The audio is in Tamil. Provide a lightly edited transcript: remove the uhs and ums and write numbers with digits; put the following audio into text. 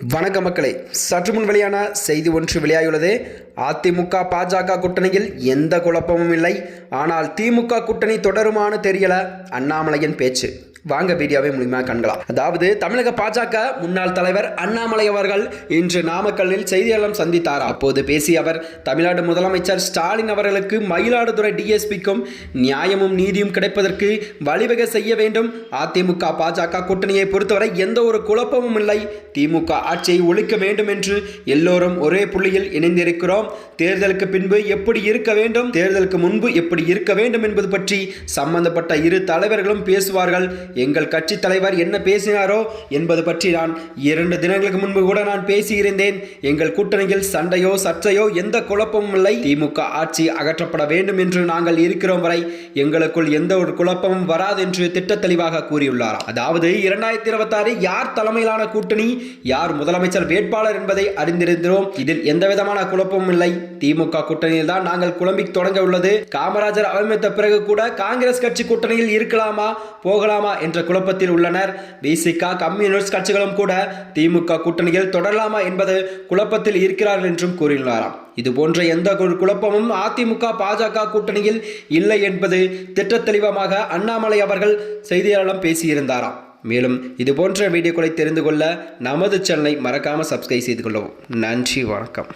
வணக்க மக்களே, சற்று முன் வெளியான செய்தி ஒன்று வெளியாகியுள்ளது. அதிமுக பாஜக கூட்டணியில் எந்த குழப்பமும் இல்லை, ஆனால் திமுக கூட்டணி தொடருமான்னு தெரியல. அண்ணாமலையின் பேச்சு. வாங்க வீடியோவை மூலமாக காண்கலாம். அதாவது தமிழக பாஜக முன்னாள் தலைவர் அண்ணாமலை அவர்கள் இன்று நாமக்கல்லில் செய்தியாளர் சந்தித்தார். அப்போது பேசிய அவர், தமிழ்நாடு முதலமைச்சர் ஸ்டாலின் அவர்களுக்கு மயிலாடுதுறை டிஎஸ்பிக்கும் நியாயமும் நீதியும் கிடைப்பதற்கு வழிவகை செய்ய வேண்டும். அதிமுக பாஜக கூட்டணியை பொறுத்தவரை எந்த ஒரு குழப்பமும் இல்லை. திமுக ஆட்சியை ஒழிக்க வேண்டும் என்று எல்லோரும் ஒரே புள்ளியில் இணைந்திருக்கிறோம். தேர்தலுக்கு பின்பு எப்படி இருக்க வேண்டும், தேர்தலுக்கு முன்பு எப்படி இருக்க வேண்டும் என்பது பற்றி சம்பந்தப்பட்ட இரு தலைவர்களும் பேசுவார்கள். எங்கள் கட்சி தலைவர் என்ன பேசினாரோ என்பது பற்றி நான் 2 தினங்களுக்கு முன்பு கூட நான் பேசியிருந்தேன். எங்கள் கூட்டணியில் சண்டையோ சர்ச்சையோ எந்த குழப்பமும் இல்லை. திமுக ஆட்சி அகற்றப்பட வேண்டும் என்று நாங்கள் இருக்கிறோம் வரை எங்களுக்குள் எந்த ஒரு குழப்பமும் வராது என்று திட்ட தெளிவாக கூறியுள்ளார். அதாவது 2026 யார் தலைமையிலான கூட்டணி, யார் முதலமைச்சர் வேட்பாளர் என்பதை அறிந்திருக்கிறோம். இதில் எந்த விதமான குழப்பமும் இல்லை. திமுக கூட்டணியில் தான் நாங்கள் குழம்பி தொடங்க உள்ளது. காமராஜர் அமைத்த பிறகு கூட காங்கிரஸ் கட்சி கூட்டணியில் இருக்கலாமா போகலாமா என்ற குழப்பத்தில் உள்ளனர். விசிக கம்யூனிஸ்ட் கட்சிகளும் கூட திமுக கூட்டணியில் தொடரலாமா என்பது குழப்பத்தில் இருக்கிறார்கள் என்றும் கூறியுள்ளாராம். இது போன்ற எந்த ஒரு குழப்பமும் அதிமுக பாஜக கூட்டணியில் இல்லை என்பது திட்ட தெளிவமாக அண்ணாமலை அவர்கள் செய்தியாளர்களிடம் பேசியிருந்தாராம். மேலும் இது போன்ற வீடியோக்களை தெரிந்து கொள்ள நமது சேனலை மறக்காமல் சப்ஸ்கிரைப் செய்து கொள்ளவும். நன்றி, வணக்கம்.